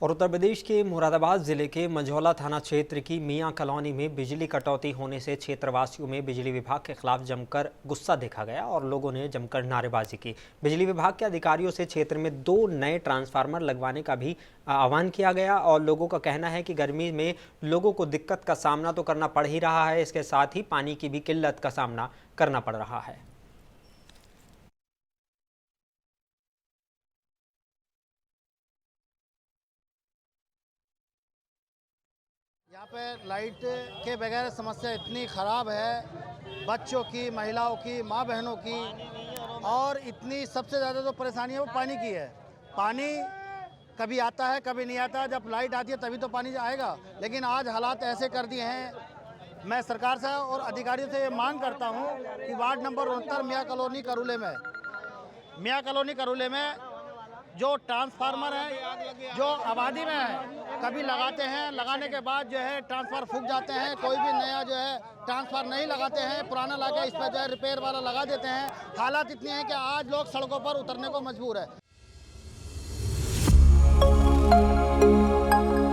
और उत्तर प्रदेश के मुरादाबाद जिले के मंझौला थाना क्षेत्र की मियां कॉलोनी में बिजली कटौती होने से क्षेत्रवासियों में बिजली विभाग के खिलाफ जमकर गुस्सा देखा गया और लोगों ने जमकर नारेबाजी की। बिजली विभाग के अधिकारियों से क्षेत्र में 2 नए ट्रांसफार्मर लगवाने का भी आह्वान किया गया और लोगों का कहना है कि गर्मी में लोगों को दिक्कत का सामना तो करना पड़ ही रहा है, इसके साथ ही पानी की भी किल्लत का सामना करना पड़ रहा है। यहाँ पे लाइट के बगैर समस्या इतनी ख़राब है, बच्चों की, महिलाओं की, माँ बहनों की, और इतनी सबसे ज़्यादा जो परेशानी है वो पानी की है। पानी कभी आता है कभी नहीं आता, जब लाइट आती है तभी तो पानी आएगा, लेकिन आज हालात ऐसे कर दिए हैं। मैं सरकार से और अधिकारियों से ये मांग करता हूँ कि वार्ड नंबर 69 मियां कॉलोनी करूले में जो ट्रांसफार्मर है जो आबादी में है, कभी लगाते हैं, लगाने के बाद जो है ट्रांसफार्मर फूक जाते हैं, कोई भी नया जो है ट्रांसफार्मर नहीं लगाते हैं, पुराना लाके इस पर जो है रिपेयर वाला लगा देते हैं। हालात इतनी हैं कि आज लोग सड़कों पर उतरने को मजबूर है।